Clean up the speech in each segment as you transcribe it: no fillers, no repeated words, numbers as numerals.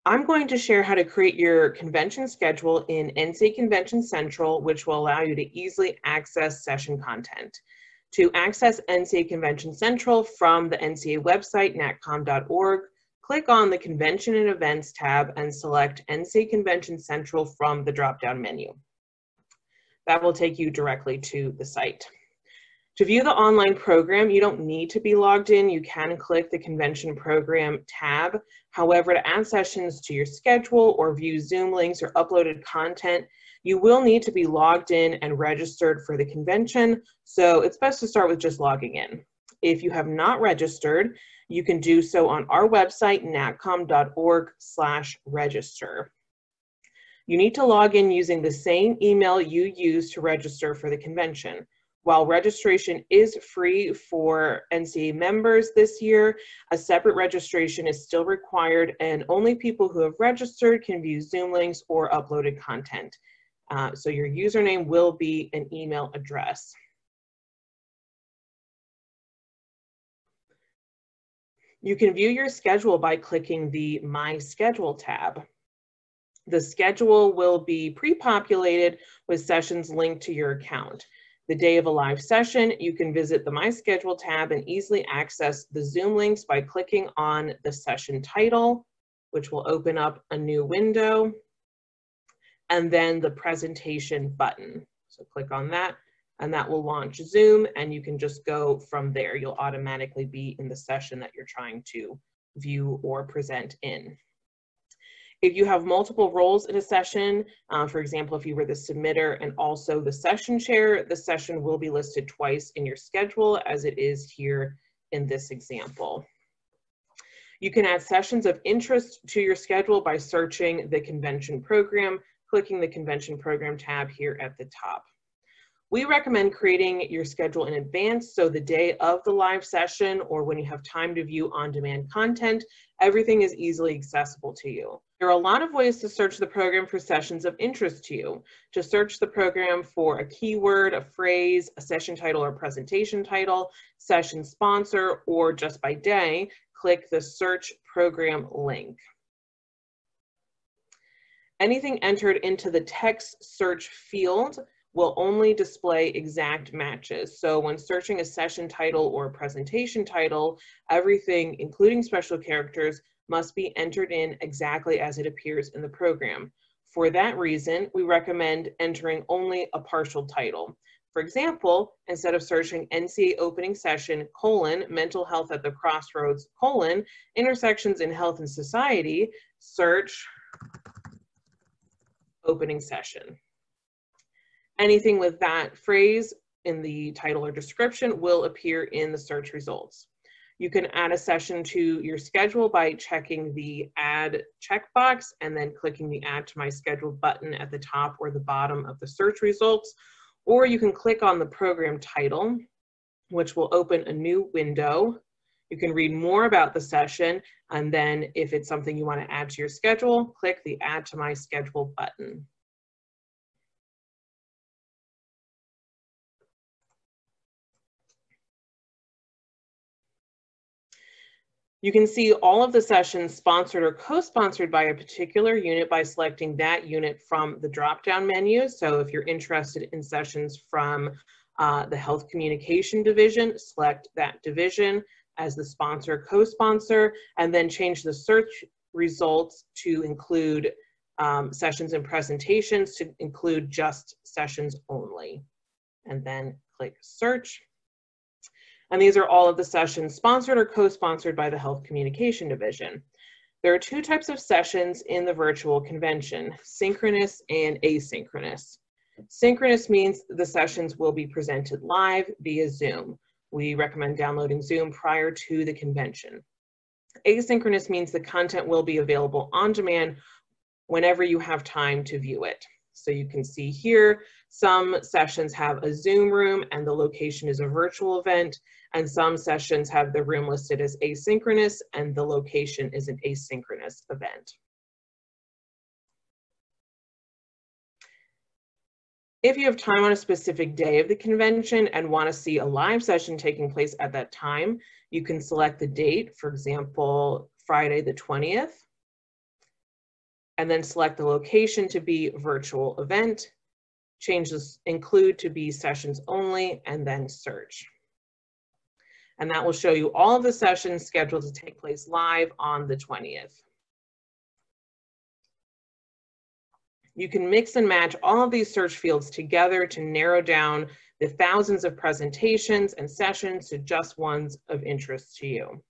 I'm going to share how to create your convention schedule in NCA Convention Central, which will allow you to easily access session content. To access NCA Convention Central from the NCA website, natcom.org, click on the Convention and Events tab and select NCA Convention Central from the drop-down menu. That will take you directly to the site. To view the online program, you don't need to be logged in. You can click the Convention Program tab. However, to add sessions to your schedule or view Zoom links or uploaded content, you will need to be logged in and registered for the convention, so it's best to start with just logging in. If you have not registered, you can do so on our website, natcom.org/register. You need to log in using the same email you used to register for the convention. While registration is free for NCA members this year, a separate registration is still required, and only people who have registered can view Zoom links or uploaded content. So your username will be an email address. You can view your schedule by clicking the My Schedule tab. The schedule will be pre-populated with sessions linked to your account. The day of a live session, you can visit the My Schedule tab and easily access the Zoom links by clicking on the session title, which will open up a new window, and then the presentation button. So click on that, and that will launch Zoom, and you can just go from there. You'll automatically be in the session that you're trying to view or present in. If you have multiple roles in a session, for example, if you were the submitter and also the session chair, the session will be listed twice in your schedule as it is here in this example. You can add sessions of interest to your schedule by searching the convention program, clicking the convention program tab here at the top. We recommend creating your schedule in advance, so the day of the live session or when you have time to view on-demand content, everything is easily accessible to you. There are a lot of ways to search the program for sessions of interest to you. To search the program for a keyword, a phrase, a session title or presentation title, session sponsor, or just by day, click the Search Program link. Anything entered into the text search field will only display exact matches. So when searching a session title or a presentation title, everything, including special characters, must be entered in exactly as it appears in the program. For that reason, we recommend entering only a partial title. For example, instead of searching NCA opening session, mental health at the crossroads, intersections in health and society, search opening session. Anything with that phrase in the title or description will appear in the search results. You can add a session to your schedule by checking the Add checkbox and then clicking the Add to My Schedule button at the top or the bottom of the search results. Or you can click on the program title, which will open a new window. You can read more about the session, and then if it's something you want to add to your schedule, click the Add to My Schedule button. You can see all of the sessions sponsored or co-sponsored by a particular unit by selecting that unit from the drop-down menu. So if you're interested in sessions from the Health Communication Division, select that division as the sponsor, co-sponsor, and then change the search results to include sessions and presentations to include just sessions only. And then click Search. And these are all of the sessions sponsored or co-sponsored by the Health Communication Division. There are two types of sessions in the virtual convention, synchronous and asynchronous. Synchronous means the sessions will be presented live via Zoom. We recommend downloading Zoom prior to the convention. Asynchronous means the content will be available on demand whenever you have time to view it. So you can see here, some sessions have a Zoom room and the location is a virtual event, and some sessions have the room listed as asynchronous and the location is an asynchronous event. If you have time on a specific day of the convention and want to see a live session taking place at that time, you can select the date, for example, Friday the 20th. and then select the location to be virtual event, change this include to be sessions only, and then search. And that will show you all of the sessions scheduled to take place live on the 20th. You can mix and match all of these search fields together to narrow down the thousands of presentations and sessions to just ones of interest to you.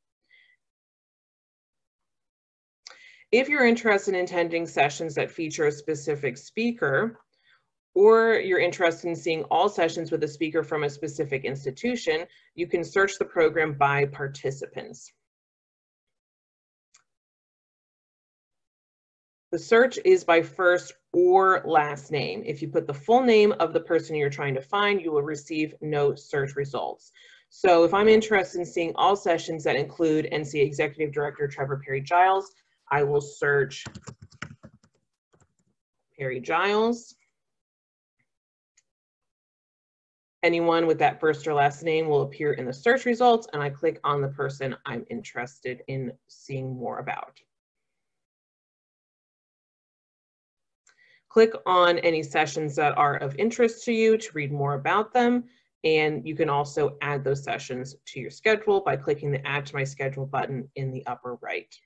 If you're interested in attending sessions that feature a specific speaker, or you're interested in seeing all sessions with a speaker from a specific institution, you can search the program by participants. The search is by first or last name. If you put the full name of the person you're trying to find, you will receive no search results. So if I'm interested in seeing all sessions that include NCA Executive Director Trevor Perry Giles, I will search Perry Giles. Anyone with that first or last name will appear in the search results, and I click on the person I'm interested in seeing more about. Click on any sessions that are of interest to you to read more about them, and you can also add those sessions to your schedule by clicking the Add to My Schedule button in the upper right.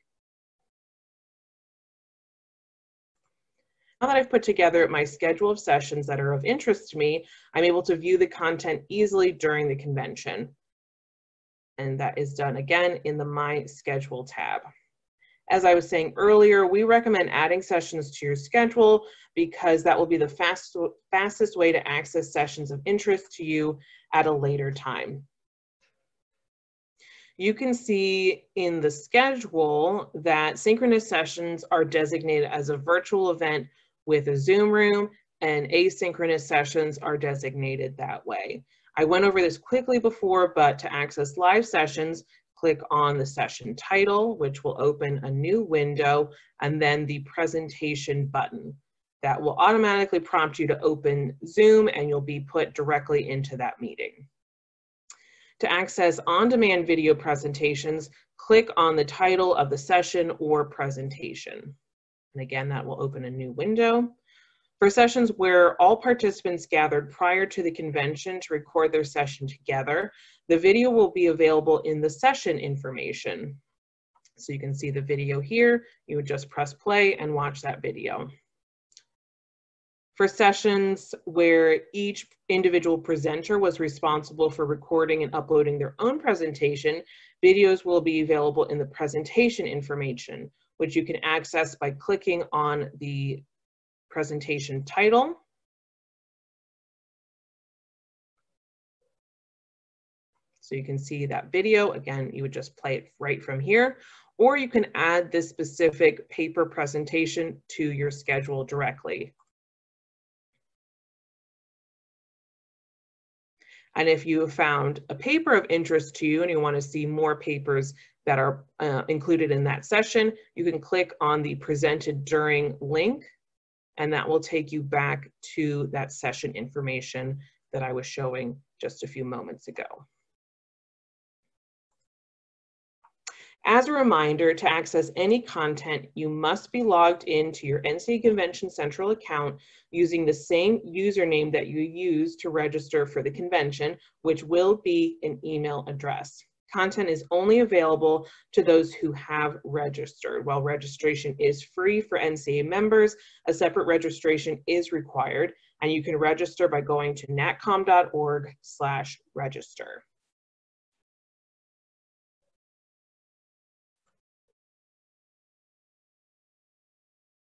Now that I've put together my schedule of sessions that are of interest to me, I'm able to view the content easily during the convention. And that is done again in the My Schedule tab. As I was saying earlier, we recommend adding sessions to your schedule because that will be the fastest way to access sessions of interest to you at a later time. You can see in the schedule that synchronous sessions are designated as a virtual event with a Zoom room, and asynchronous sessions are designated that way. I went over this quickly before, but to access live sessions, click on the session title, which will open a new window, and then the presentation button. That will automatically prompt you to open Zoom, and you'll be put directly into that meeting. To access on-demand video presentations, click on the title of the session or presentation. And again, that will open a new window. For sessions where all participants gathered prior to the convention to record their session together, the video will be available in the session information. So you can see the video here. You would just press play and watch that video. For sessions where each individual presenter was responsible for recording and uploading their own presentation, videos will be available in the presentation information, which you can access by clicking on the presentation title. So you can see that video. Again, you would just play it right from here, or you can add this specific paper presentation to your schedule directly. And if you have found a paper of interest to you and you want to see more papers that are included in that session, you can click on the Presented During link, and that will take you back to that session information that I was showing just a few moments ago. As a reminder, to access any content, you must be logged into your NCA Convention Central account using the same username that you used to register for the convention, which will be an email address. Content is only available to those who have registered. While registration is free for NCA members, a separate registration is required, and you can register by going to natcom.org/register.